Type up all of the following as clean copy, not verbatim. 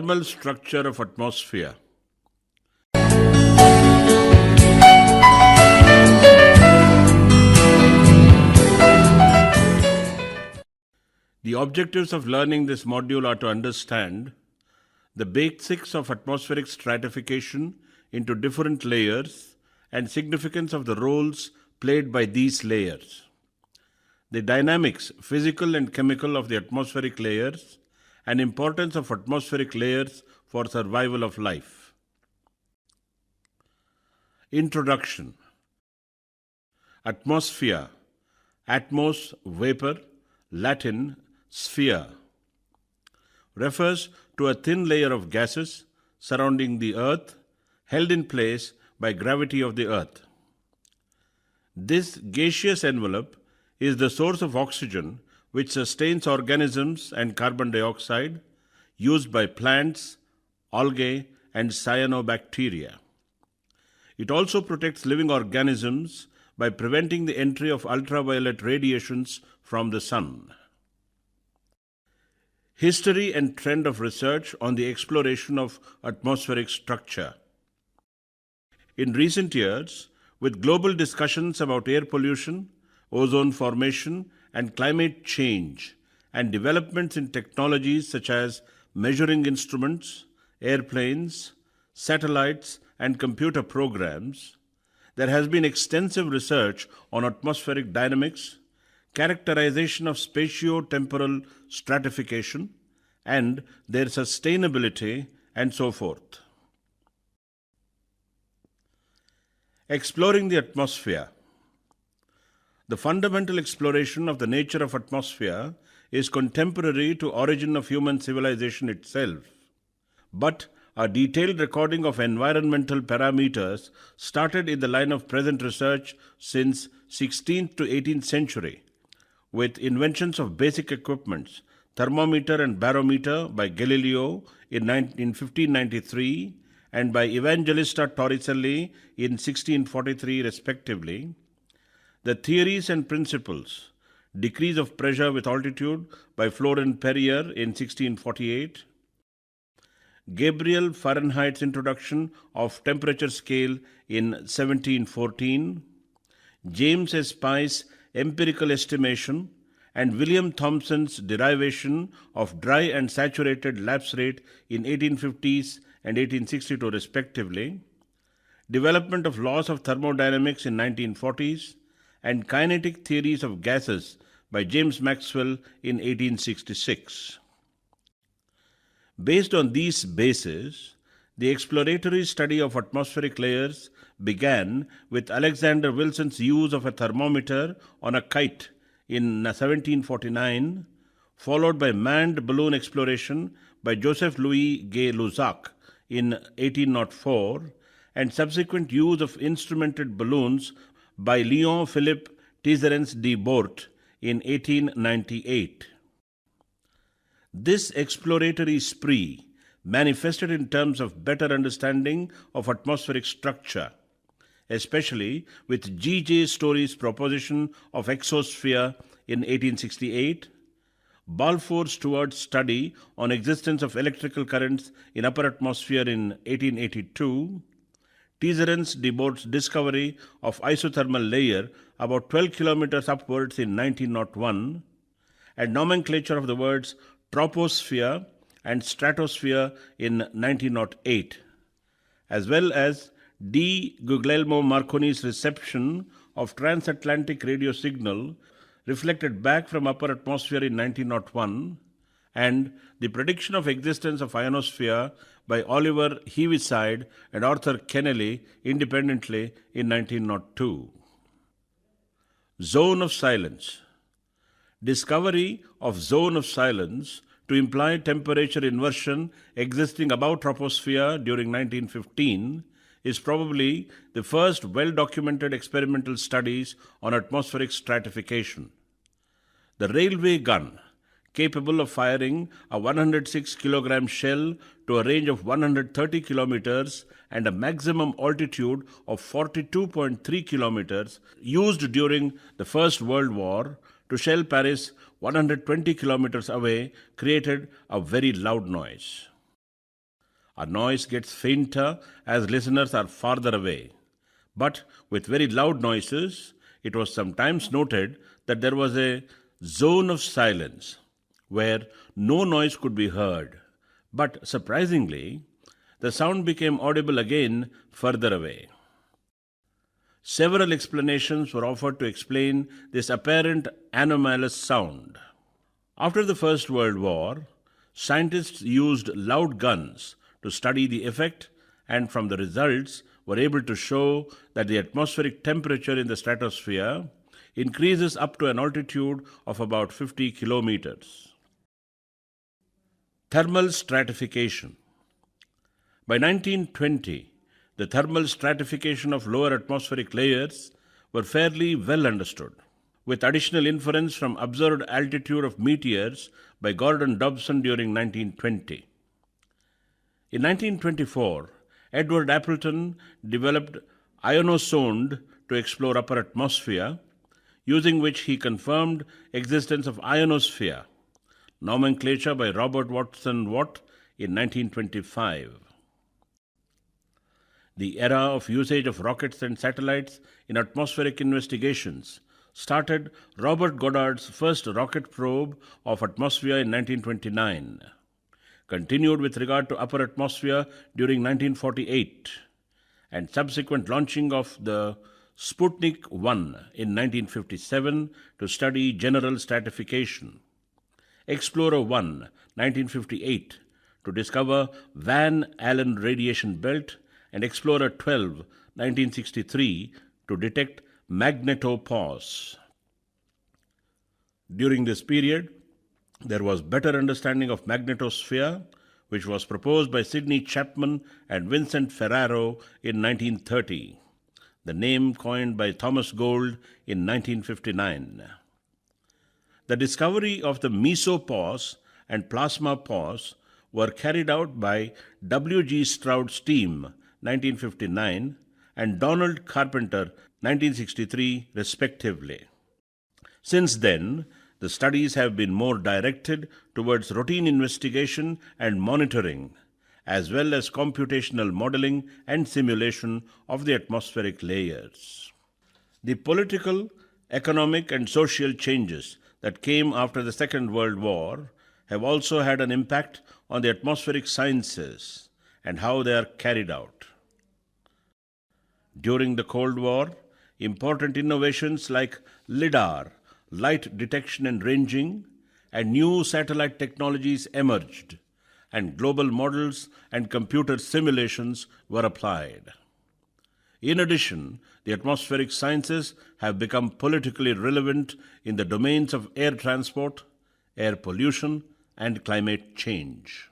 Thermal structure of atmosphere. The objectives of learning this module are to understand the basics of atmospheric stratification into different layers and significance of the roles played by these layers, the dynamics, physical and chemical, of the atmospheric layers, and importance of atmospheric layers for survival of life. Introduction. Atmosphere, atmos, vapor, Latin, sphere, refers to a thin layer of gases surrounding the earth, held in place by gravity of the earth. This gaseous envelope is the source of oxygen which sustains organisms and carbon dioxide used by plants, algae, and cyanobacteria. It also protects living organisms by preventing the entry of ultraviolet radiations from the sun. History and trend of research on the exploration of atmospheric structure. In recent years, with global discussions about air pollution, ozone formation, and climate change, and developments in technologies such as measuring instruments, airplanes, satellites, and computer programs, there has been extensive research on atmospheric dynamics, characterization of spatio-temporal stratification, and their sustainability, and so forth. Exploring the atmosphere. The fundamental exploration of the nature of atmosphere is contemporary to origin of human civilization itself, but a detailed recording of environmental parameters started in the line of present research since 16th to 18th century, with inventions of basic equipments, thermometer and barometer by Galileo in 1593 and by Evangelista Torricelli in 1643 respectively, the theories and principles, decrease of pressure with altitude by Florent Perrier in 1648, Gabriel Fahrenheit's introduction of temperature scale in 1714, James S. Pye's empirical estimation, and William Thomson's derivation of dry and saturated lapse rate in 1850s and 1862 respectively, development of laws of thermodynamics in 1940s, and kinetic theories of gases by James Maxwell in 1866. Based on these bases, the exploratory study of atmospheric layers began with Alexander Wilson's use of a thermometer on a kite in 1749, followed by manned balloon exploration by Joseph Louis Gay Lussac in 1804, and subsequent use of instrumented balloons by Léon Philippe Tizerens de Bort in 1898. This exploratory spree manifested in terms of better understanding of atmospheric structure, especially with G.J. Story's proposition of exosphere in 1868, Balfour Stewart's study on existence of electrical currents in upper atmosphere in 1882, Tizerens de Bort's discovery of isothermal layer about 12 kilometers upwards in 1901, and nomenclature of the words troposphere and stratosphere in 1908, as well as D. Guglielmo Marconi's reception of transatlantic radio signal reflected back from upper atmosphere in 1901, and the prediction of existence of ionosphere by Oliver Heaviside and Arthur Kennelly independently in 1902. Zone of silence. Discovery of zone of silence to imply temperature inversion existing above troposphere during 1915 is probably the first well-documented experimental studies on atmospheric stratification. The railway gun, capable of firing a 106 kilogram shell to a range of 130 kilometers and a maximum altitude of 42.3 kilometers, used during the First World War to shell Paris 120 kilometers away, created a very loud noise. Our noise gets fainter as listeners are farther away. But with very loud noises, it was sometimes noted that there was a zone of silence where no noise could be heard. But surprisingly, the sound became audible again further away. Several explanations were offered to explain this apparent anomalous sound. After the First World War, scientists used loud guns to study the effect, and from the results were able to show that the atmospheric temperature in the stratosphere increases up to an altitude of about 50 kilometers. Thermal stratification. By 1920, the thermal stratification of lower atmospheric layers were fairly well understood, with additional inference from observed altitude of meteors by Gordon Dobson during 1920. In 1924, Edward Appleton developed ionosonde to explore upper atmosphere, using which he confirmed existence of ionosphere, nomenclature by Robert Watson Watt in 1925. The era of usage of rockets and satellites in atmospheric investigations started Robert Goddard's first rocket probe of atmosphere in 1929, continued with regard to upper atmosphere during 1948, and subsequent launching of the Sputnik 1 in 1957 to study general stratification, Explorer 1, 1958, to discover Van Allen radiation belt, and Explorer 12, 1963, to detect magnetopause. During this period, there was better understanding of magnetosphere, which was proposed by Sidney Chapman and Vincent Ferraro in 1930, the name coined by Thomas Gold in 1959. The discovery of the mesopause and plasma pause were carried out by W. G. Stroud's team, 1959, and Donald Carpenter, 1963, respectively. Since then, the studies have been more directed towards routine investigation and monitoring, as well as computational modeling and simulation of the atmospheric layers. The political, economic, and social changes that came after the Second World War have also had an impact on the atmospheric sciences and how they are carried out. During the Cold War, important innovations like LIDAR, light detection and ranging, and new satellite technologies emerged, and global models and computer simulations were applied. In addition, the atmospheric sciences have become politically relevant in the domains of air transport, air pollution, and climate change.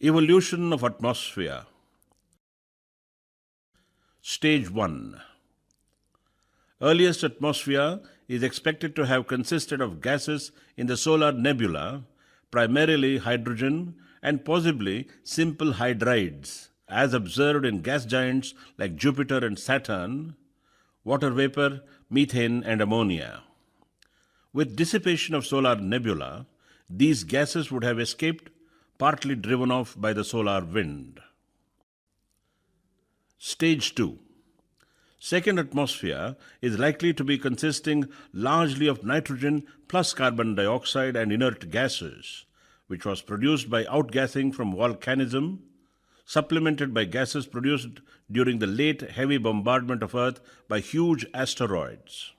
Evolution of atmosphere. Stage 1. Earliest atmosphere is expected to have consisted of gases in the solar nebula, primarily hydrogen and possibly simple hydrides, as observed in gas giants like Jupiter and Saturn, water vapor, methane, and ammonia. With dissipation of solar nebula, these gases would have escaped, partly driven off by the solar wind. Stage 2. Second atmosphere is likely to be consisting largely of nitrogen plus carbon dioxide and inert gases, which was produced by outgassing from volcanism, supplemented by gases produced during the late heavy bombardment of Earth by huge asteroids.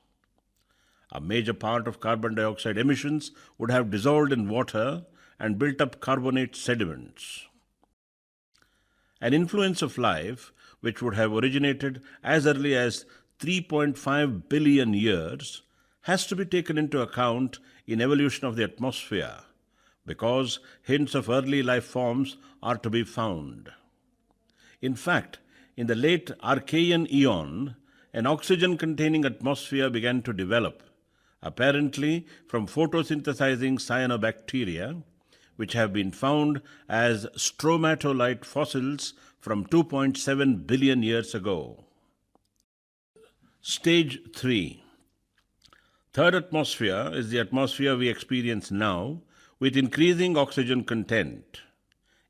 A major part of carbon dioxide emissions would have dissolved in water and built up carbonate sediments. An influence of life, which would have originated as early as 3.5 billion years, has to be taken into account in evolution of the atmosphere, because hints of early life forms are to be found. In fact, in the late Archean eon, an oxygen-containing atmosphere began to develop, apparently from photosynthesizing cyanobacteria, which have been found as stromatolite fossils from 2.7 billion years ago. Stage 3. Third atmosphere is the atmosphere we experience now, with increasing oxygen content.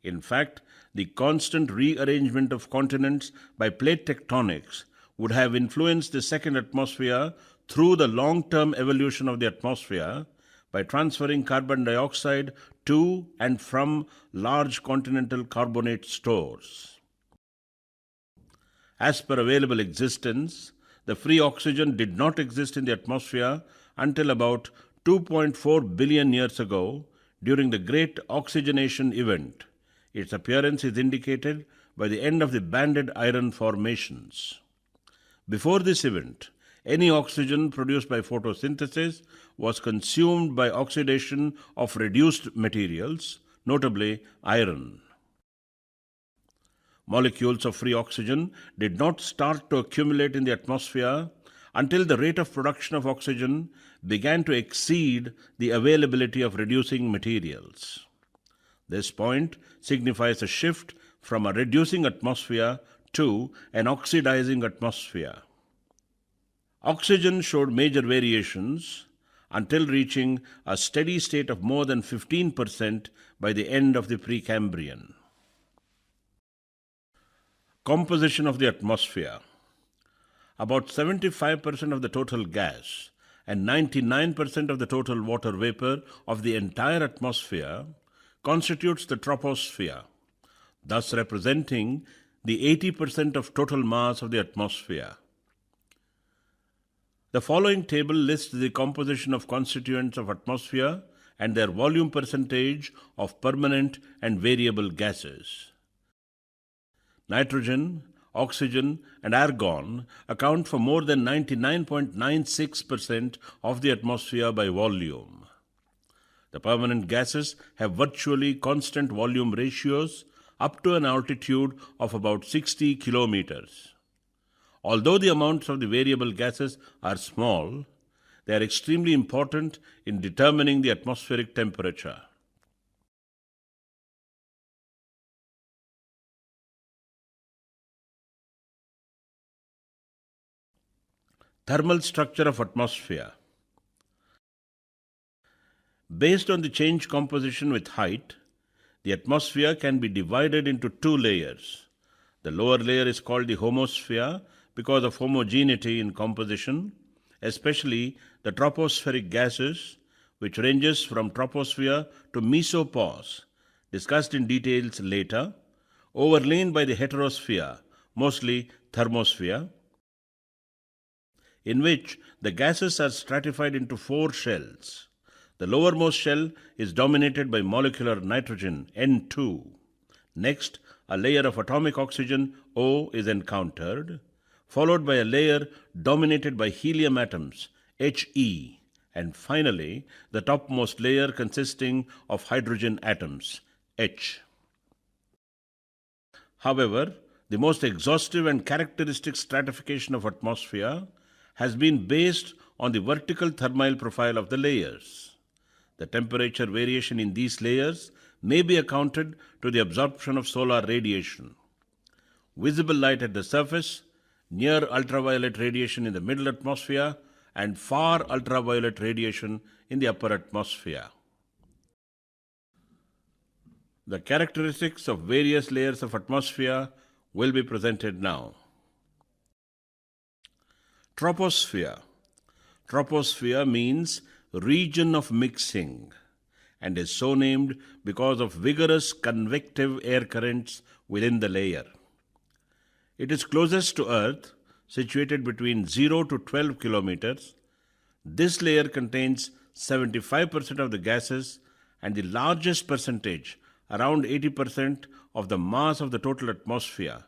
In fact, the constant rearrangement of continents by plate tectonics would have influenced the second atmosphere through the long-term evolution of the atmosphere by transferring carbon dioxide to and from large continental carbonate stores. As per available existence, the free oxygen did not exist in the atmosphere until about 2.4 billion years ago during the Great Oxygenation Event. Its appearance is indicated by the end of the banded iron formations. Before this event, any oxygen produced by photosynthesis was consumed by oxidation of reduced materials, notably iron. Molecules of free oxygen did not start to accumulate in the atmosphere until the rate of production of oxygen began to exceed the availability of reducing materials. This point signifies a shift from a reducing atmosphere to an oxidizing atmosphere. Oxygen showed major variations until reaching a steady state of more than 15% by the end of the Precambrian. Composition of the atmosphere. About 75% of the total gas and 99% of the total water vapor of the entire atmosphere constitutes the troposphere, thus representing the 80% of total mass of the atmosphere. The following table lists the composition of constituents of atmosphere and their volume percentage of permanent and variable gases. Nitrogen, oxygen, and argon account for more than 99.96% of the atmosphere by volume. The permanent gases have virtually constant volume ratios up to an altitude of about 60 kilometers. Although the amounts of the variable gases are small, they are extremely important in determining the atmospheric temperature. Thermal structure of atmosphere. Based on the change composition with height, the atmosphere can be divided into two layers. The lower layer is called the homosphere because of homogeneity in composition, especially the tropospheric gases, which ranges from troposphere to mesopause, discussed in details later, overlain by the heterosphere, mostly thermosphere, in which the gases are stratified into four shells. The lowermost shell is dominated by molecular nitrogen, N2. Next, a layer of atomic oxygen, O, is encountered, followed by a layer dominated by helium atoms, He, and finally, the topmost layer consisting of hydrogen atoms, H. However, the most exhaustive and characteristic stratification of atmosphere has been based on the vertical thermal profile of the layers. The temperature variation in these layers may be accounted to the absorption of solar radiation. Visible light at the surface, near ultraviolet radiation in the middle atmosphere, and far ultraviolet radiation in the upper atmosphere. The characteristics of various layers of atmosphere will be presented now. Troposphere. Troposphere means region of mixing and is so named because of vigorous convective air currents within the layer. It is closest to Earth, situated between 0 to 12 kilometers. This layer contains 75% of the gases and the largest percentage, around 80% of the mass of the total atmosphere,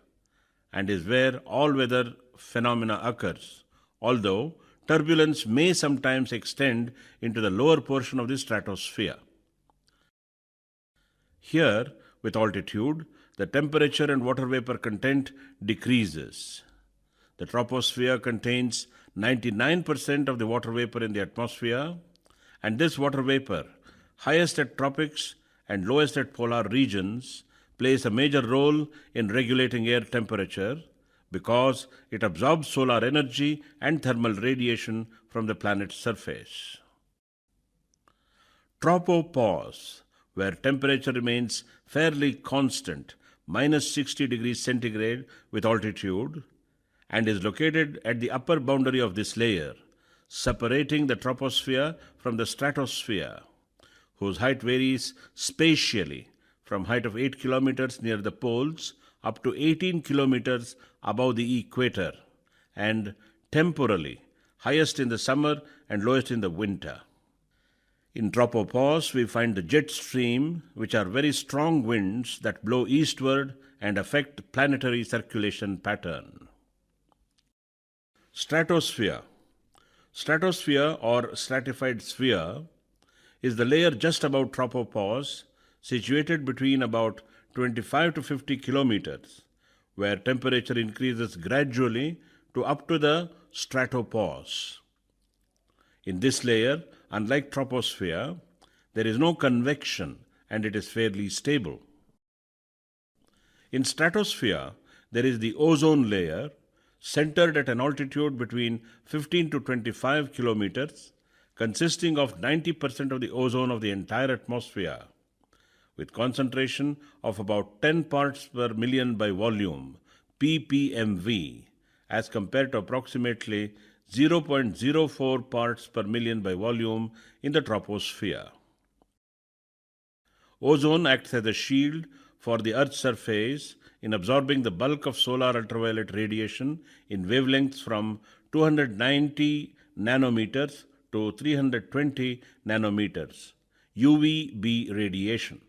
and is where all-weather phenomena occurs, although turbulence may sometimes extend into the lower portion of the stratosphere. Here, with altitude, the temperature and water vapor content decreases. The troposphere contains 99% of the water vapor in the atmosphere, and this water vapor, highest at tropics and lowest at polar regions, plays a major role in regulating air temperature because it absorbs solar energy and thermal radiation from the planet's surface. Tropopause, where temperature remains fairly constant, minus 60 degrees centigrade with altitude, and is located at the upper boundary of this layer, separating the troposphere from the stratosphere, whose height varies spatially from height of 8 kilometers near the poles up to 18 kilometers above the equator, and temporally highest in the summer and lowest in the winter. In tropopause, we find the jet stream, which are very strong winds that blow eastward and affect planetary circulation pattern. Stratosphere. Stratosphere or stratified sphere is the layer just above tropopause, situated between about 25 to 50 kilometers, where temperature increases gradually to up to the stratopause. In this layer, unlike troposphere, there is no convection and it is fairly stable. In stratosphere, there is the ozone layer, centered at an altitude between 15 to 25 kilometers, consisting of 90% of the ozone of the entire atmosphere, with concentration of about 10 parts per million by volume, ppmv, as compared to approximately 0.04 parts per million by volume in the troposphere. Ozone acts as a shield for the Earth's surface in absorbing the bulk of solar ultraviolet radiation in wavelengths from 290 nanometers to 320 nanometers, UVB radiation,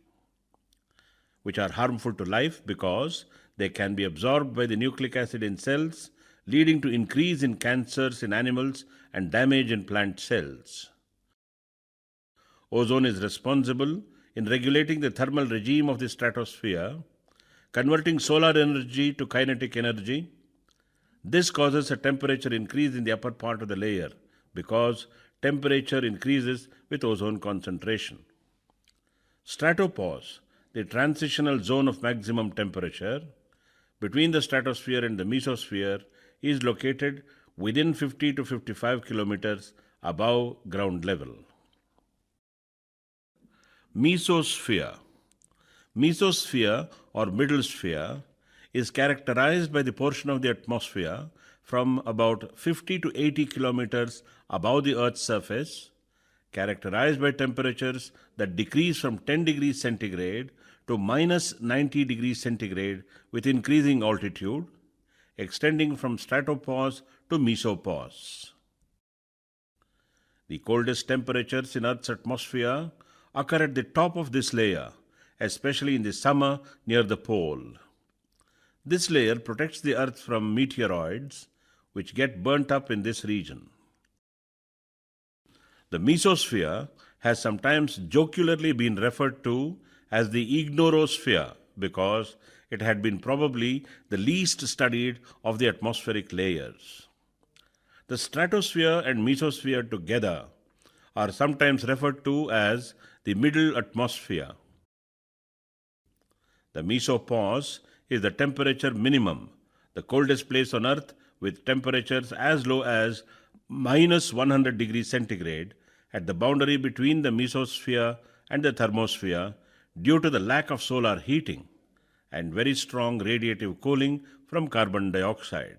which are harmful to life because they can be absorbed by the nucleic acid in cells, leading to increase in cancers in animals and damage in plant cells. Ozone is responsible in regulating the thermal regime of the stratosphere, converting solar energy to kinetic energy. This causes a temperature increase in the upper part of the layer because temperature increases with ozone concentration. Stratopause, the transitional zone of maximum temperature between the stratosphere and the mesosphere, is located within 50 to 55 kilometers above ground level. Mesosphere. Mesosphere or middle sphere is characterized by the portion of the atmosphere from about 50 to 80 kilometers above the Earth's surface, characterized by temperatures that decrease from 10 degrees centigrade to minus 90 degrees centigrade with increasing altitude, extending from stratopause to mesopause. The coldest temperatures in Earth's atmosphere occur at the top of this layer, especially in the summer near the pole. This layer protects the Earth from meteoroids, which get burnt up in this region. The mesosphere has sometimes jocularly been referred to as the ignorosphere because it had been probably the least studied of the atmospheric layers. The stratosphere and mesosphere together are sometimes referred to as the middle atmosphere. The mesopause is the temperature minimum, the coldest place on Earth, with temperatures as low as minus 100 degrees centigrade at the boundary between the mesosphere and the thermosphere due to the lack of solar heating and very strong radiative cooling from carbon dioxide.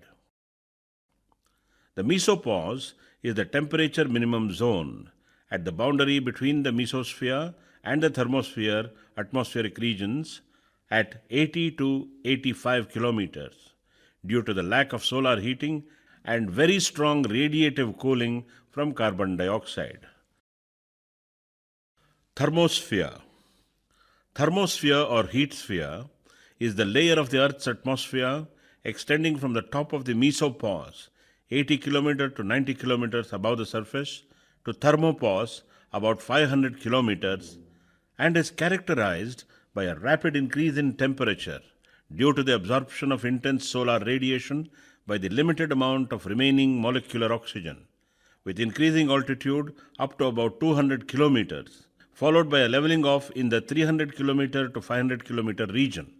The mesopause is the temperature minimum zone at the boundary between the mesosphere and the thermosphere atmospheric regions at 80 to 85 kilometers due to the lack of solar heating and very strong radiative cooling from carbon dioxide. Thermosphere. Thermosphere or heat sphere is the layer of the Earth's atmosphere extending from the top of the mesopause, 80 kilometers to 90 kilometers above the surface, to thermopause, about 500 kilometers, and is characterized by a rapid increase in temperature due to the absorption of intense solar radiation by the limited amount of remaining molecular oxygen, with increasing altitude up to about 200 kilometers, followed by a leveling off in the 300 kilometer to 500 kilometer region,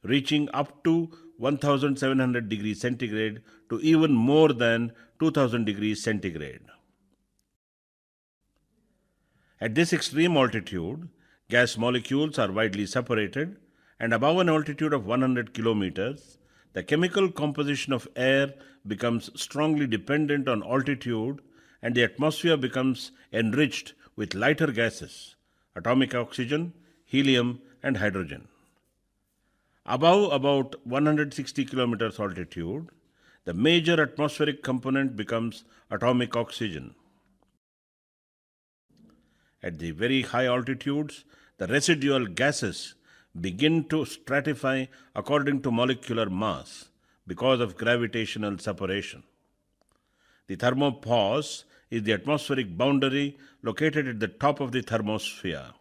reaching up to 1700 degrees centigrade to even more than 2000 degrees centigrade. At this extreme altitude, Gas molecules are widely separated, and above an altitude of 100 kilometers, the chemical composition of air becomes strongly dependent on altitude, and the atmosphere becomes enriched with lighter gases, atomic oxygen, helium, and hydrogen. Above about 160 kilometers altitude, the major atmospheric component becomes atomic oxygen. At the very high altitudes, the residual gases begin to stratify according to molecular mass because of gravitational separation. The thermopause is the atmospheric boundary located at the top of the thermosphere.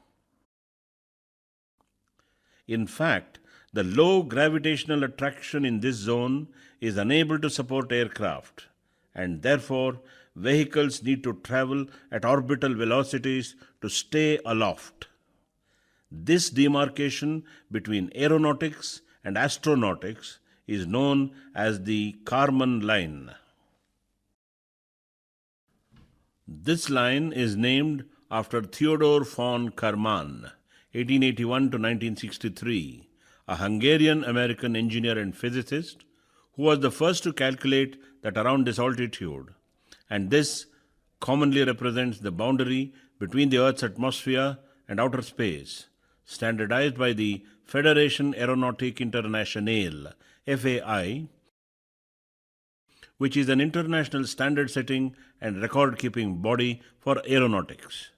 In fact, the low gravitational attraction in this zone is unable to support aircraft, and therefore vehicles need to travel at orbital velocities to stay aloft. This demarcation between aeronautics and astronautics is known as the Kármán line. This line is named after Theodor von Kármán, 1881 to 1963, a Hungarian-American engineer and physicist who was the first to calculate that around this altitude, and this commonly represents the boundary between the Earth's atmosphere and outer space, standardized by the Fédération Aéronautique Internationale, FAI, which is an international standard-setting and record-keeping body for aeronautics,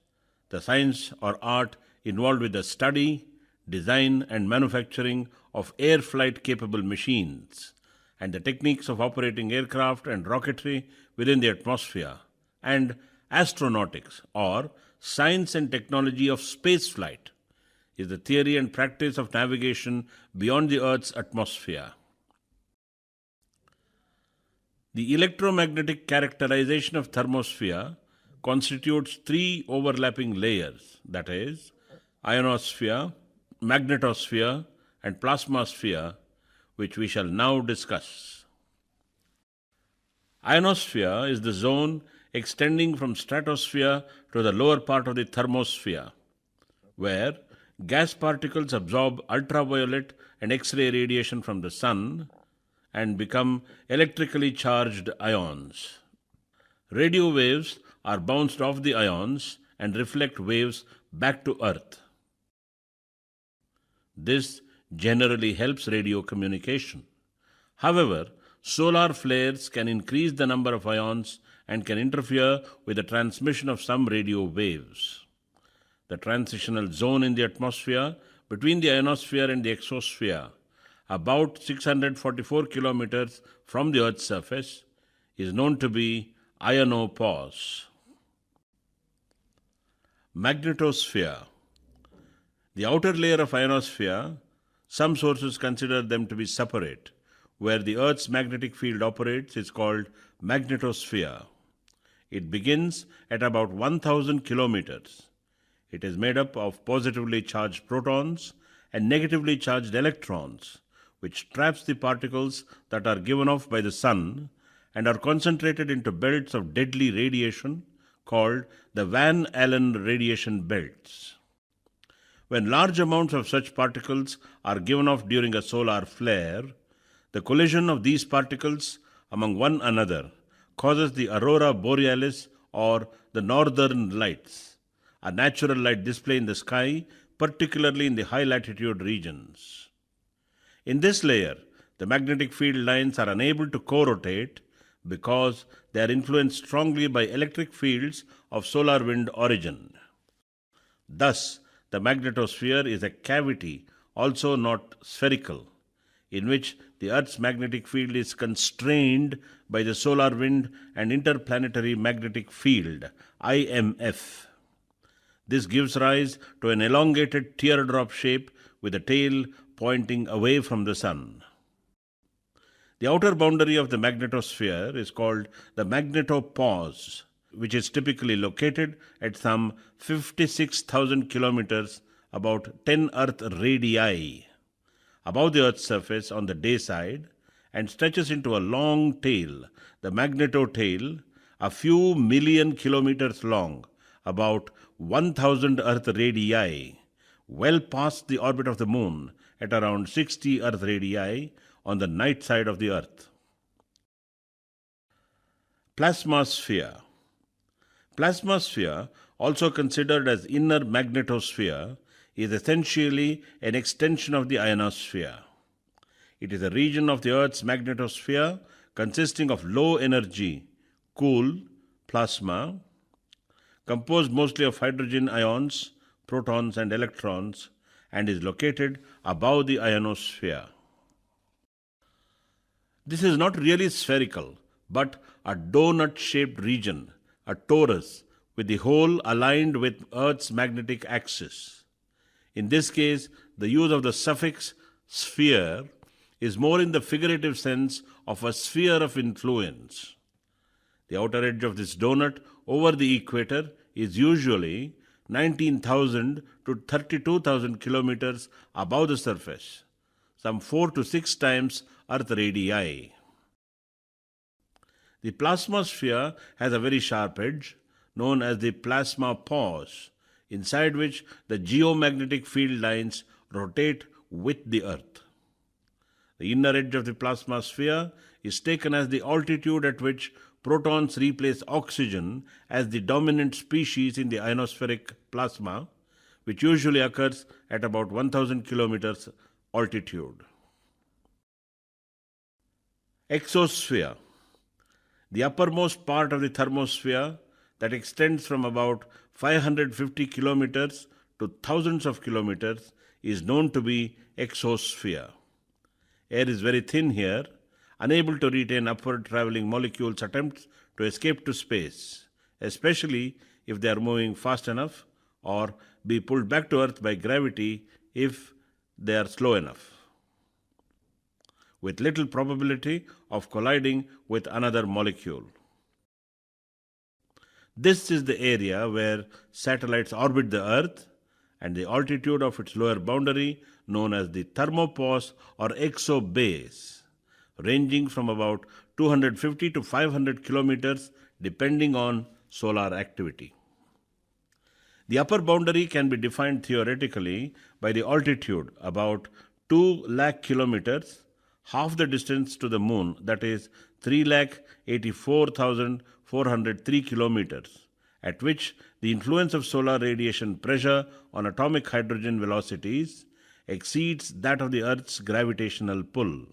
the science or art involved with the study, design, and manufacturing of air flight-capable machines, and the techniques of operating aircraft and rocketry within the atmosphere, and astronautics, or science and technology of spaceflight, is the theory and practice of navigation beyond the Earth's atmosphere. The electromagnetic characterization of thermosphere constitutes three overlapping layers, that is, ionosphere, magnetosphere, and plasmasphere, which we shall now discuss. Ionosphere is the zone extending from stratosphere to the lower part of the thermosphere, where gas particles absorb ultraviolet and X-ray radiation from the sun and become electrically charged ions. Radio waves are bounced off the ions and reflect waves back to Earth. This generally helps radio communication. However, solar flares can increase the number of ions and can interfere with the transmission of some radio waves. The transitional zone in the atmosphere between the ionosphere and the exosphere, about 644 kilometers from the Earth's surface, is known to be ionopause. Magnetosphere. The outer layer of ionosphere, some sources consider them to be separate. Where the Earth's magnetic field operates is called magnetosphere. It begins at about 1,000 kilometers. It is made up of positively charged protons and negatively charged electrons, which traps the particles that are given off by the sun and are concentrated into belts of deadly radiation called the Van Allen radiation belts. When large amounts of such particles are given off during a solar flare, the collision of these particles among one another causes the aurora borealis or the northern lights, a natural light display in the sky, particularly in the high latitude regions. In this layer, the magnetic field lines are unable to co-rotate because they are influenced strongly by electric fields of solar wind origin. Thus, the magnetosphere is a cavity, also not spherical, in which the Earth's magnetic field is constrained by the solar wind and interplanetary magnetic field, IMF. This gives rise to an elongated teardrop shape with a tail pointing away from the sun. The outer boundary of the magnetosphere is called the magnetopause, which is typically located at some 56,000 kilometers, about 10 Earth radii, above the Earth's surface on the day side, and stretches into a long tail, the magnetotail, a few million kilometers long, about 1,000 Earth radii, well past the orbit of the Moon at around 60 Earth radii on the night side of the Earth. Plasmasphere. Plasmasphere, also considered as inner magnetosphere, is essentially an extension of the ionosphere. It is a region of the Earth's magnetosphere consisting of low energy, cool plasma, composed mostly of hydrogen ions, protons, and electrons, and is located above the ionosphere. This is not really spherical, but a donut shaped region, a torus, with the whole aligned with Earth's magnetic axis. In this case, the use of the suffix sphere is more in the figurative sense of a sphere of influence. The outer edge of this donut over the equator is usually 19,000 to 32,000 kilometers above the surface, some 4 to 6 times Earth radii. The plasmasphere has a very sharp edge, known as the plasma pause, inside which the geomagnetic field lines rotate with the Earth. The inner edge of the plasmasphere is taken as the altitude at which protons replace oxygen as the dominant species in the ionospheric plasma, which usually occurs at about 1000 kilometers altitude. Exosphere. The uppermost part of the thermosphere that extends from about 550 kilometers to thousands of kilometers is known to be exosphere. Air is very thin here, unable to retain upward traveling molecules' attempts to escape to space, especially if they are moving fast enough, or be pulled back to Earth by gravity if they are slow enough, with little probability of colliding with another molecule. This is the area where satellites orbit the Earth, and the altitude of its lower boundary, known as the thermopause or exobase, ranging from about 250 to 500 kilometers depending on solar activity. The upper boundary can be defined theoretically by the altitude, about 2 lakh kilometers, half the distance to the Moon, that is 3,84,403 kilometers, at which the influence of solar radiation pressure on atomic hydrogen velocities exceeds that of the Earth's gravitational pull.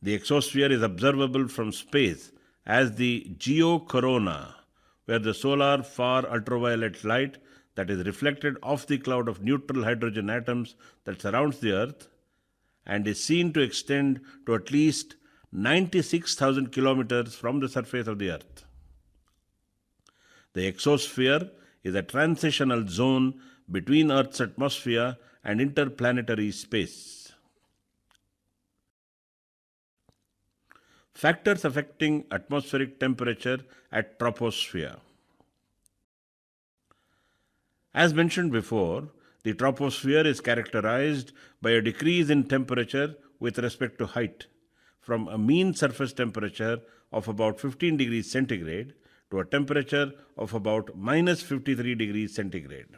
The exosphere is observable from space as the geocorona, where the solar far ultraviolet light that is reflected off the cloud of neutral hydrogen atoms that surrounds the Earth and is seen to extend to at least 96,000 kilometers from the surface of the Earth. The exosphere is a transitional zone between Earth's atmosphere and interplanetary space. Factors affecting atmospheric temperature at troposphere. As mentioned before, the troposphere is characterized by a decrease in temperature with respect to height, from a mean surface temperature of about 15 degrees centigrade to a temperature of about minus 53 degrees centigrade.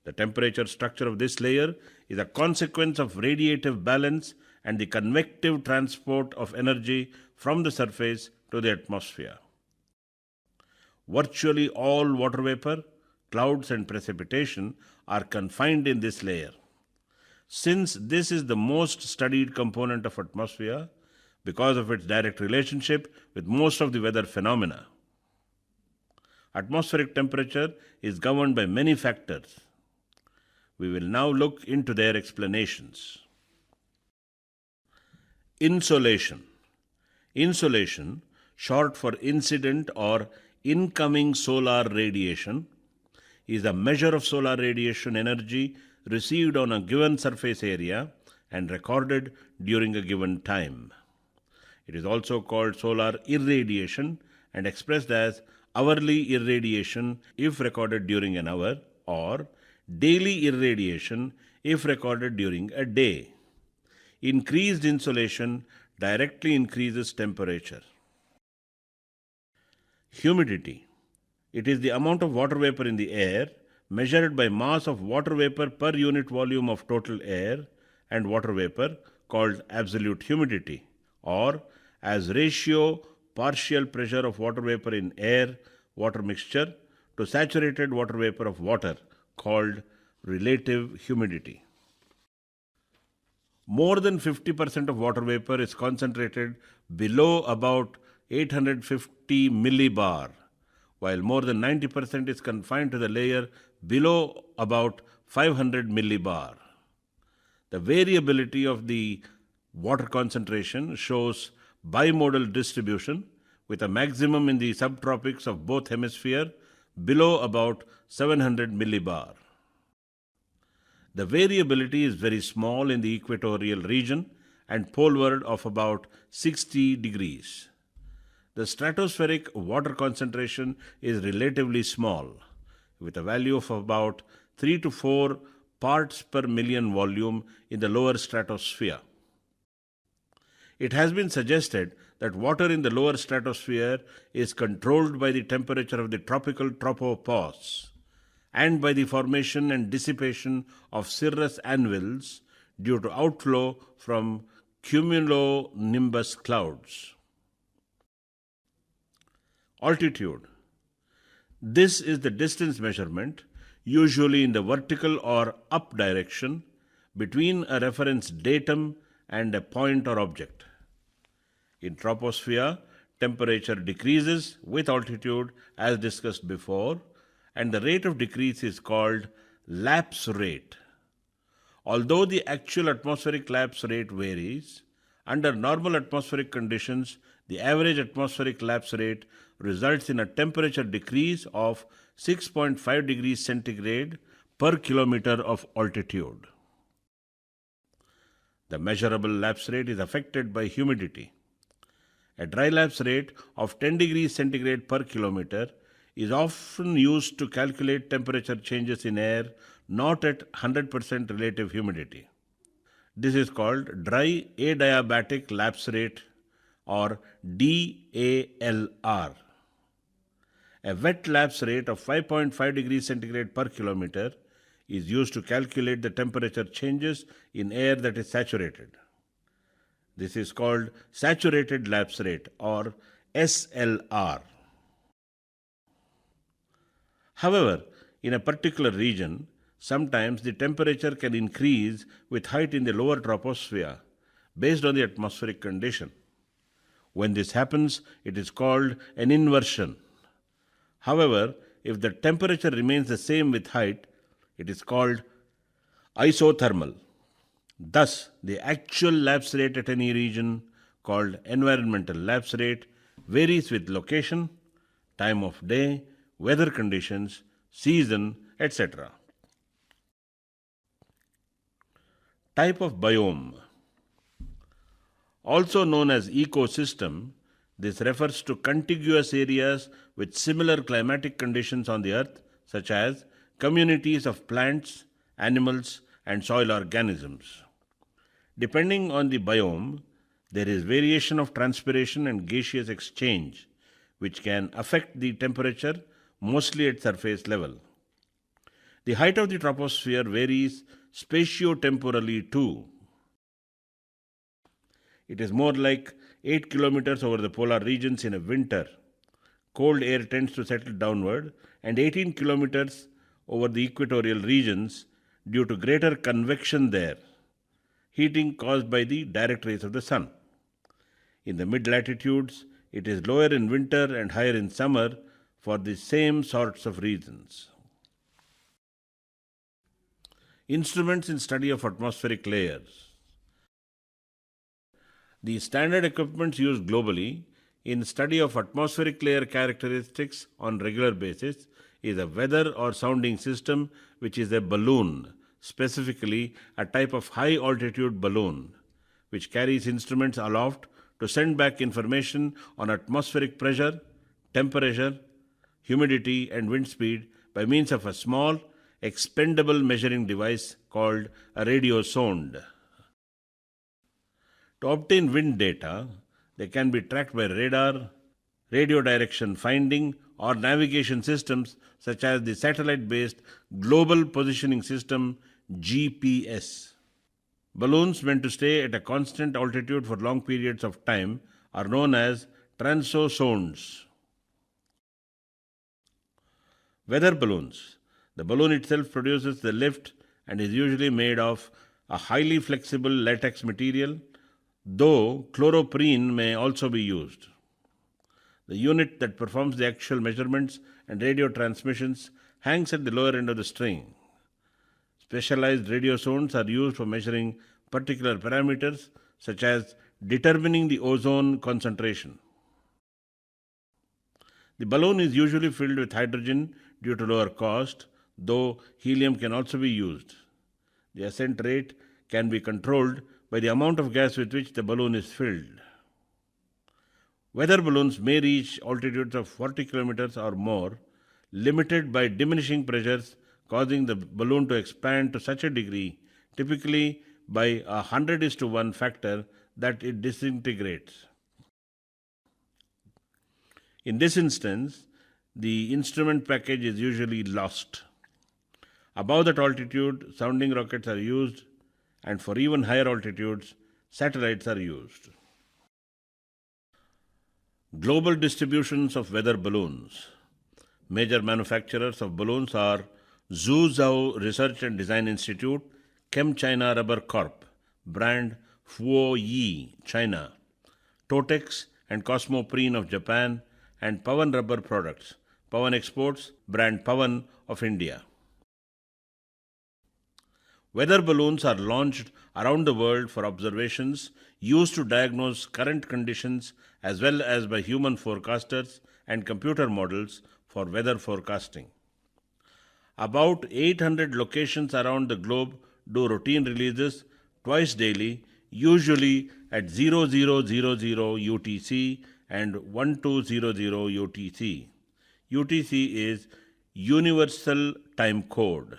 The temperature structure of this layer is a consequence of radiative balance and the convective transport of energy from the surface to the atmosphere. Virtually all water vapor, clouds, and precipitation are confined in this layer. Since this is the most studied component of atmosphere because of its direct relationship with most of the weather phenomena, atmospheric temperature is governed by many factors. We will now look into their explanations. Insolation. Insolation, short for incident or incoming solar radiation, is a measure of solar radiation energy received on a given surface area and recorded during a given time. It is also called solar irradiation and expressed as hourly irradiation if recorded during an hour, or daily irradiation if recorded during a day. Increased insolation directly increases temperature. Humidity. It is the amount of water vapor in the air measured by mass of water vapor per unit volume of total air and water vapor, called absolute humidity, or as ratio partial pressure of water vapor in air water mixture to saturated water vapor of water, called relative humidity. More than 50% of water vapor is concentrated below about 850 millibar, while more than 90% is confined to the layer below about 500 millibar. The variability of the water concentration shows bimodal distribution, with a maximum in the subtropics of both hemispheres below about 700 millibar. The variability is very small in the equatorial region and poleward of about 60 degrees. The stratospheric water concentration is relatively small, with a value of about 3 to 4 parts per million volume in the lower stratosphere. It has been suggested that water in the lower stratosphere is controlled by the temperature of the tropical tropopause and by the formation and dissipation of cirrus anvils due to outflow from cumulonimbus clouds. Altitude. This is the distance measurement, usually in the vertical or up direction, between a reference datum and a point or object. In troposphere, temperature decreases with altitude, as discussed before, and the rate of decrease is called lapse rate. Although the actual atmospheric lapse rate varies, under normal atmospheric conditions, the average atmospheric lapse rate results in a temperature decrease of 6.5 degrees centigrade per kilometer of altitude. The measurable lapse rate is affected by humidity. A dry lapse rate of 10 degrees centigrade per kilometer is often used to calculate temperature changes in air not at 100% relative humidity. This is called dry adiabatic lapse rate, or DALR. A wet lapse rate of 5.5 degrees centigrade per kilometer is used to calculate the temperature changes in air that is saturated. This is called saturated lapse rate, or SLR. However, in a particular region, sometimes the temperature can increase with height in the lower troposphere based on the atmospheric condition. When this happens, it is called an inversion. However, if the temperature remains the same with height, it is called isothermal. Thus, the actual lapse rate at any region, called environmental lapse rate, varies with location, time of day, weather conditions, season, etc. Type of biome. Also known as ecosystem, this refers to contiguous areas with similar climatic conditions on the earth, such as communities of plants, animals, and soil organisms. Depending on the biome, there is variation of transpiration and gaseous exchange, which can affect the temperature, mostly at surface level. The height of the troposphere varies spatiotemporally too. It is more like 8 kilometers over the polar regions in a winter. Cold air tends to settle downward, and 18 kilometers over the equatorial regions due to greater convection there, heating caused by the direct rays of the sun. In the mid-latitudes, it is lower in winter and higher in summer for the same sorts of reasons. Instruments in study of atmospheric layers. The standard equipments used globally in study of atmospheric layer characteristics on regular basis is a weather or sounding system, which is a balloon, specifically a type of high altitude balloon, which carries instruments aloft to send back information on atmospheric pressure, temperature, humidity, and wind speed by means of a small, expendable measuring device called a radiosonde. To obtain wind data, they can be tracked by radar, radio direction finding, or navigation systems such as the satellite-based Global Positioning System GPS. Balloons meant to stay at a constant altitude for long periods of time are known as transozones. Weather balloons. The balloon itself produces the lift and is usually made of a highly flexible latex material, though chloroprene may also be used. The unit that performs the actual measurements and radio transmissions hangs at the lower end of the string. Specialized radiosones are used for measuring particular parameters such as determining the ozone concentration. The balloon is usually filled with hydrogen due to lower cost, though helium can also be used. The ascent rate can be controlled by the amount of gas with which the balloon is filled. Weather balloons may reach altitudes of 40 kilometers or more, limited by diminishing pressures causing the balloon to expand to such a degree, typically by a 100:1 factor, that it disintegrates. In this instance, the instrument package is usually lost. Above that altitude, sounding rockets are used, and for even higher altitudes, satellites are used. Global distributions of weather balloons. Major manufacturers of balloons are Zhuzhou Research and Design Institute, ChemChina Rubber Corp, brand Fuoyi, China, Totex and Cosmoprene of Japan, and Pavan Rubber Products, Pavan Exports, brand Pavan of India. Weather balloons are launched around the world for observations used to diagnose current conditions as well as by human forecasters and computer models for weather forecasting. About 800 locations around the globe do routine releases twice daily, usually at 0000 UTC and 1200 UTC. UTC is Universal Time Code.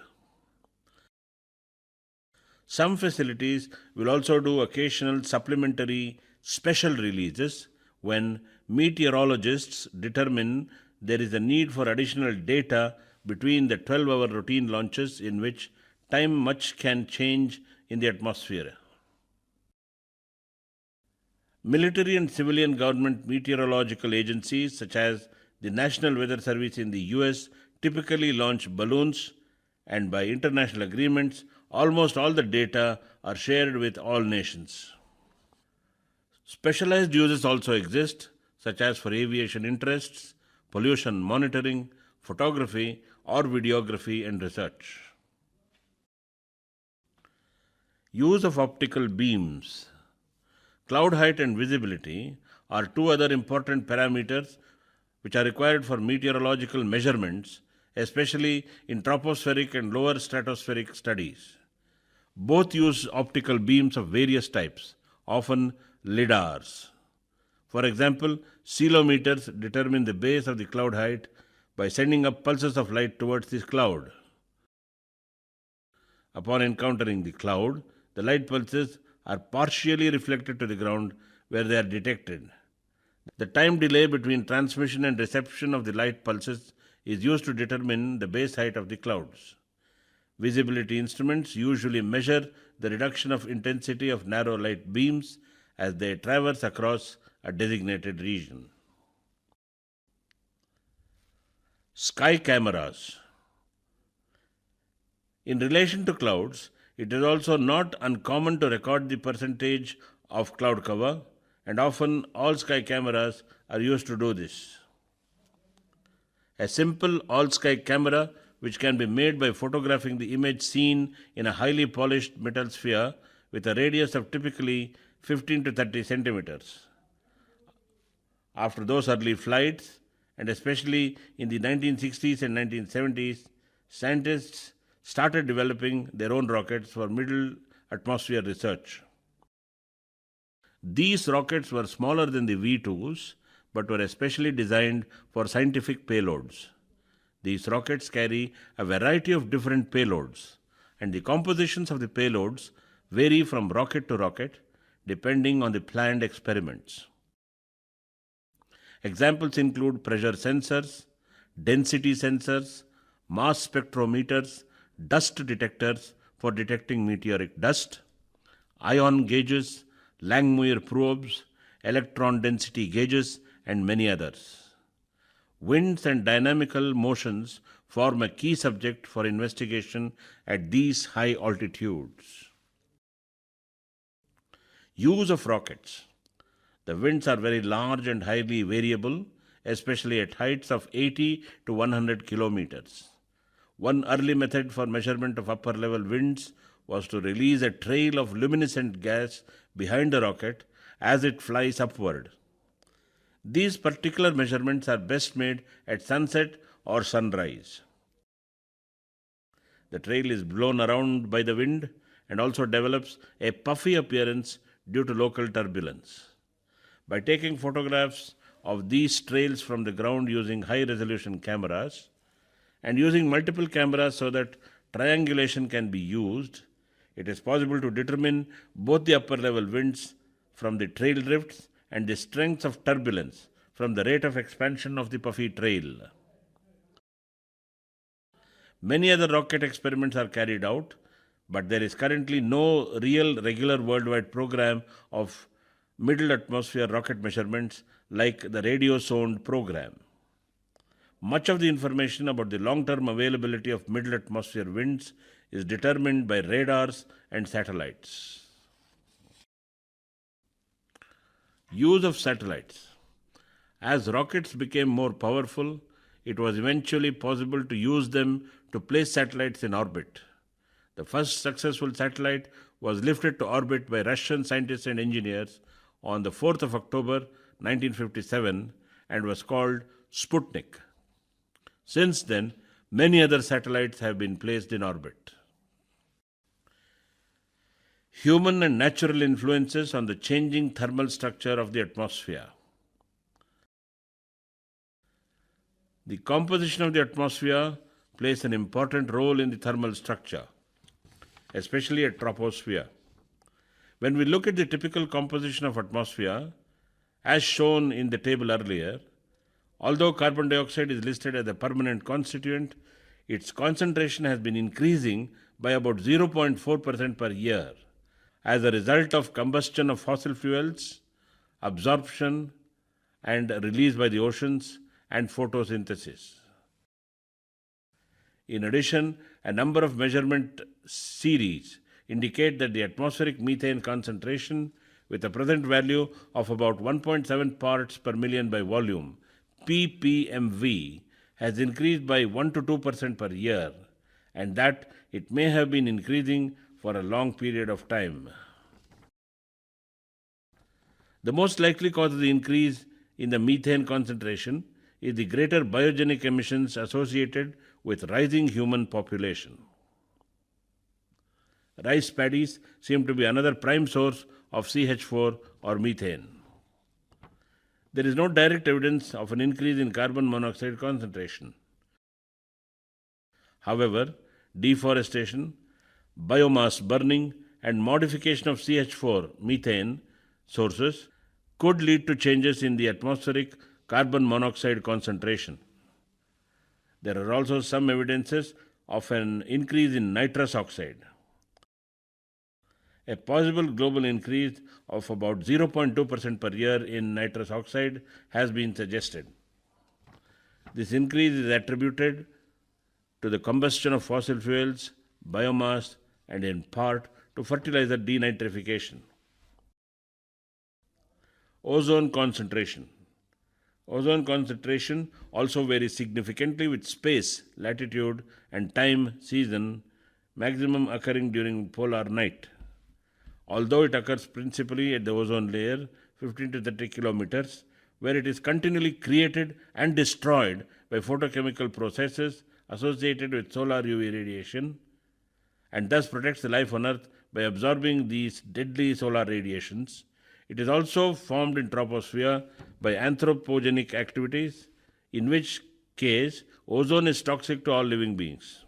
Some facilities will also do occasional supplementary special releases when meteorologists determine there is a need for additional data between the 12-hour routine launches in which time much can change in the atmosphere. Military and civilian government meteorological agencies such as the National Weather Service in the US typically launch balloons, and by international agreements, almost all the data are shared with all nations. Specialized uses also exist, such as for aviation interests, pollution monitoring, photography, or videography and research. Use of optical beams. Cloud height and visibility are two other important parameters which are required for meteorological measurements, especially in tropospheric and lower stratospheric studies. Both use optical beams of various types, often lidars. For example, ceilometers determine the base of the cloud height by sending up pulses of light towards this cloud. Upon encountering the cloud, the light pulses are partially reflected to the ground where they are detected. The time delay between transmission and reception of the light pulses is used to determine the base height of the clouds. Visibility instruments usually measure the reduction of intensity of narrow light beams as they traverse across a designated region. Sky cameras. In relation to clouds, it is also not uncommon to record the percentage of cloud cover, and often all sky cameras are used to do this. A simple all-sky camera, which can be made by photographing the image seen in a highly polished metal sphere with a radius of typically 15 to 30 centimeters. After those early flights, and especially in the 1960s and 1970s, scientists started developing their own rockets for middle atmosphere research. These rockets were smaller than the V2s, but were especially designed for scientific payloads. These rockets carry a variety of different payloads, and the compositions of the payloads vary from rocket to rocket depending on the planned experiments. Examples include pressure sensors, density sensors, mass spectrometers, dust detectors for detecting meteoric dust, ion gauges, Langmuir probes, electron density gauges, and many others. Winds and dynamical motions form a key subject for investigation at these high altitudes. Use of rockets. The winds are very large and highly variable, especially at heights of 80 to 100 kilometers. One early method for measurement of upper level winds was to release a trail of luminescent gas behind the rocket as it flies upward. These particular measurements are best made at sunset or sunrise. The trail is blown around by the wind and also develops a puffy appearance due to local turbulence. By taking photographs of these trails from the ground using high resolution cameras and using multiple cameras so that triangulation can be used, it is possible to determine both the upper level winds from the trail drifts and the strength of turbulence from the rate of expansion of the puffy trail. Many other rocket experiments are carried out, but there is currently no real regular worldwide program of middle atmosphere rocket measurements like the radiosonde program. Much of the information about the long-term availability of middle atmosphere winds is determined by radars and satellites. Use of satellites. As rockets became more powerful, it was eventually possible to use them to place satellites in orbit. The first successful satellite was lifted to orbit by Russian scientists and engineers on the 4th of October 1957 and was called Sputnik. Since then, many other satellites have been placed in orbit. Human and natural influences on the changing thermal structure of the atmosphere. The composition of the atmosphere plays an important role in the thermal structure, especially at troposphere. When we look at the typical composition of atmosphere, as shown in the table earlier, although carbon dioxide is listed as a permanent constituent, its concentration has been increasing by about 0.4% per year as a result of combustion of fossil fuels, absorption and release by the oceans, and photosynthesis. In addition, a number of measurement series indicate that the atmospheric methane concentration, with a present value of about 1.7 parts per million by volume, ppmv, has increased by 1 to 2% per year, and that it may have been increasing for a long period of time. The most likely cause of the increase in the methane concentration is the greater biogenic emissions associated with rising human population. Rice paddies seem to be another prime source of CH4 or methane. There is no direct evidence of an increase in carbon monoxide concentration. However, deforestation, biomass burning, and modification of CH4 methane sources could lead to changes in the atmospheric carbon monoxide concentration. There are also some evidences of an increase in nitrous oxide. A possible global increase of about 0.2% per year in nitrous oxide has been suggested. This increase is attributed to the combustion of fossil fuels, biomass, and in part to fertilizer denitrification. Ozone concentration. Ozone concentration also varies significantly with space, latitude, and time season, maximum occurring during polar night. Although it occurs principally at the ozone layer, 15 to 30 kilometers, where it is continually created and destroyed by photochemical processes associated with solar UV radiation, and thus protects the life on Earth by absorbing these deadly solar radiations. It is also formed in troposphere by anthropogenic activities, in which case ozone is toxic to all living beings.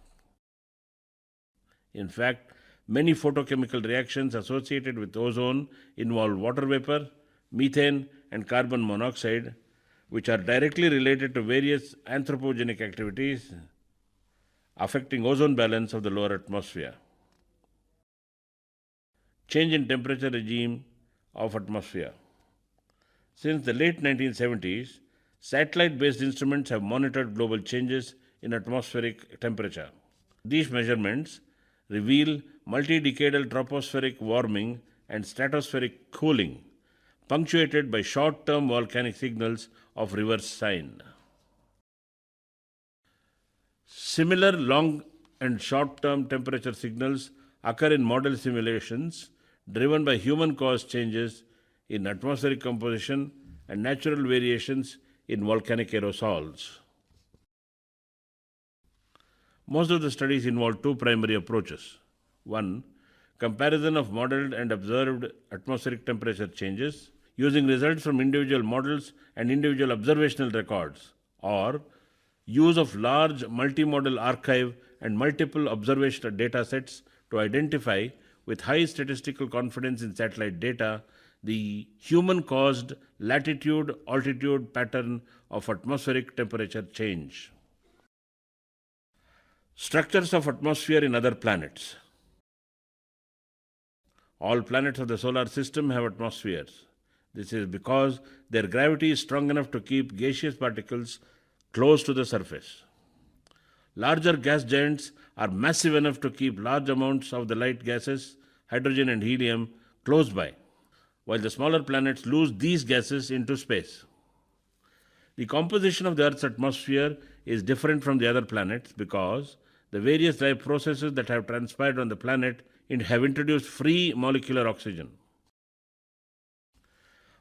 In fact, many photochemical reactions associated with ozone involve water vapor, methane, and carbon monoxide, which are directly related to various anthropogenic activities affecting ozone balance of the lower atmosphere. Change in temperature regime of atmosphere. Since the late 1970s, satellite-based instruments have monitored global changes in atmospheric temperature. These measurements reveal multi-decadal tropospheric warming and stratospheric cooling, punctuated by short-term volcanic signals of reverse sign. Similar long and short-term temperature signals occur in model simulations driven by human-caused changes in atmospheric composition and natural variations in volcanic aerosols. Most of the studies involve two primary approaches. One, comparison of modeled and observed atmospheric temperature changes using results from individual models and individual observational records, or use of large multimodal archive and multiple observational data sets to identify with high statistical confidence in satellite data the human-caused latitude-altitude pattern of atmospheric temperature change. Structures of atmosphere in other planets. All planets of the solar system have atmospheres. This is because their gravity is strong enough to keep gaseous particles close to the surface. Larger gas giants are massive enough to keep large amounts of the light gases, hydrogen and helium, close by, while the smaller planets lose these gases into space. The composition of the Earth's atmosphere is different from the other planets because the various life processes that have transpired on the planet have introduced free molecular oxygen.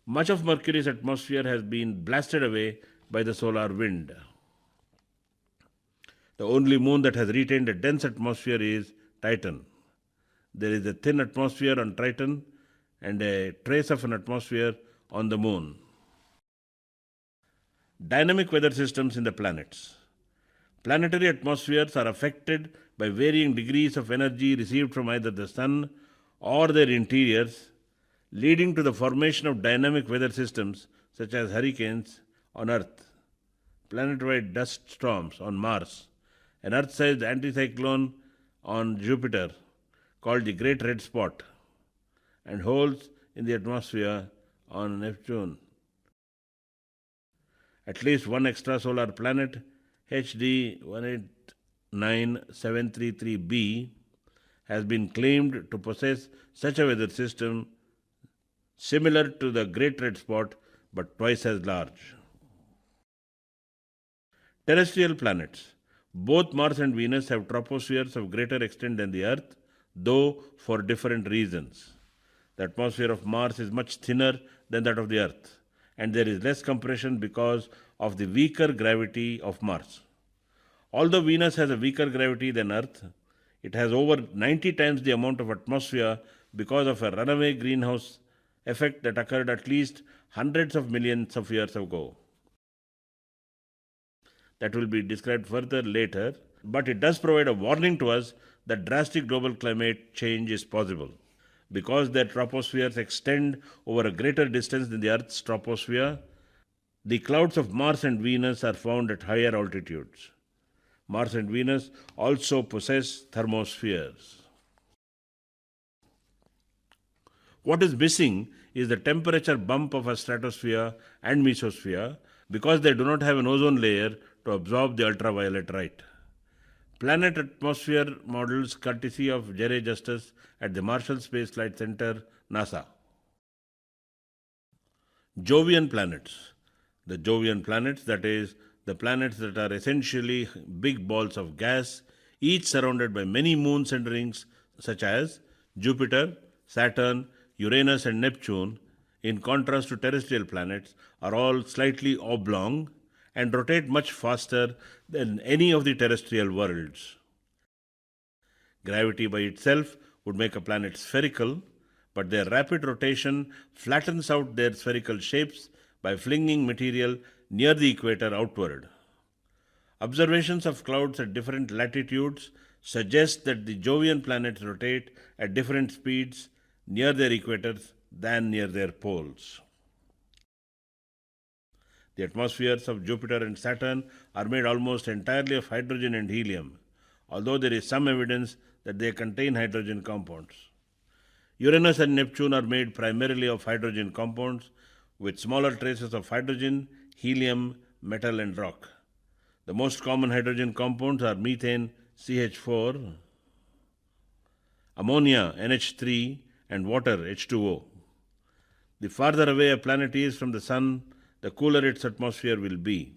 Much of Mercury's atmosphere has been blasted away by the solar wind. The only moon that has retained a dense atmosphere is Titan. There is a thin atmosphere on Titan and a trace of an atmosphere on the moon. Dynamic weather systems in the planets. Planetary atmospheres are affected by varying degrees of energy received from either the sun or their interiors, leading to the formation of dynamic weather systems such as hurricanes on Earth, planet-wide dust storms on Mars, an Earth-sized anticyclone on Jupiter called the Great Red Spot, and holes in the atmosphere on Neptune. At least one extrasolar planet, HD 189733b, has been claimed to possess such a weather system similar to the Great Red Spot but twice as large. Terrestrial planets. Both Mars and Venus have tropospheres of greater extent than the Earth, though for different reasons. The atmosphere of Mars is much thinner than that of the Earth, and there is less compression because of the weaker gravity of Mars. Although Venus has a weaker gravity than Earth, it has over 90 times the amount of atmosphere because of a runaway greenhouse effect that occurred at least hundreds of millions of years ago. That will be described further later, but it does provide a warning to us that drastic global climate change is possible. Because their tropospheres extend over a greater distance than the Earth's troposphere, the clouds of Mars and Venus are found at higher altitudes. Mars and Venus also possess thermospheres. What is missing is the temperature bump of a stratosphere and mesosphere because they do not have an ozone layer to absorb the ultraviolet light. Planet atmosphere models courtesy of Jerry Justice at the Marshall Space Flight Center, NASA. Jovian planets. The Jovian planets, that is, the planets that are essentially big balls of gas, each surrounded by many moons and rings such as Jupiter, Saturn, Uranus and Neptune, in contrast to terrestrial planets, are all slightly oblong and rotate much faster than any of the terrestrial worlds. Gravity by itself would make a planet spherical, but their rapid rotation flattens out their spherical shapes by flinging material near the equator outward. Observations of clouds at different latitudes suggest that the Jovian planets rotate at different speeds near their equators than near their poles. The atmospheres of Jupiter and Saturn are made almost entirely of hydrogen and helium, although there is some evidence that they contain hydrogen compounds. Uranus and Neptune are made primarily of hydrogen compounds with smaller traces of hydrogen, helium, metal, and rock. The most common hydrogen compounds are methane, CH4, ammonia, NH3, and water, H2O. The farther away a planet is from the Sun, the cooler its atmosphere will be.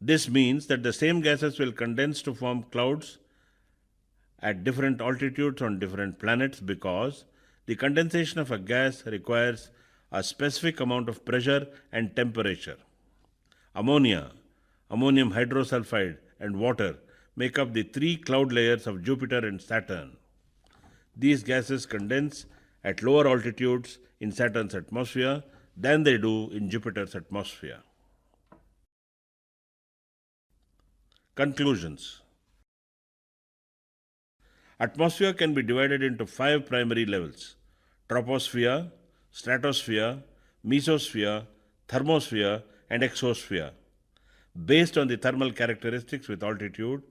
This means that the same gases will condense to form clouds at different altitudes on different planets because the condensation of a gas requires a specific amount of pressure and temperature. Ammonia, ammonium hydrosulfide, and water make up the three cloud layers of Jupiter and Saturn. These gases condense at lower altitudes in Saturn's atmosphere than they do in Jupiter's atmosphere. Conclusions. Atmosphere can be divided into 5 primary levels: troposphere, stratosphere, mesosphere, thermosphere, and exosphere, based on the thermal characteristics with altitude,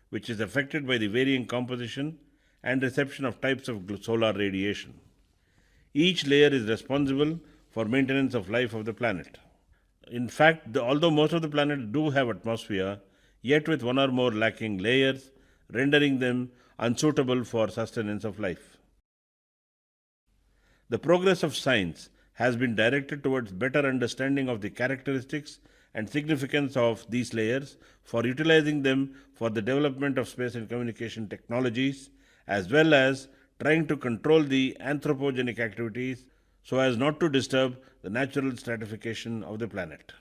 which is affected by the varying composition and reception of types of solar radiation. Each layer is responsible for maintenance of life of the planet. In fact, although most of the planets do have atmosphere, yet with one or more lacking layers, rendering them unsuitable for sustenance of life. The progress of science has been directed towards better understanding of the characteristics and significance of these layers for utilizing them for the development of space and communication technologies, as well as trying to control the anthropogenic activities so as not to disturb the natural stratification of the planet.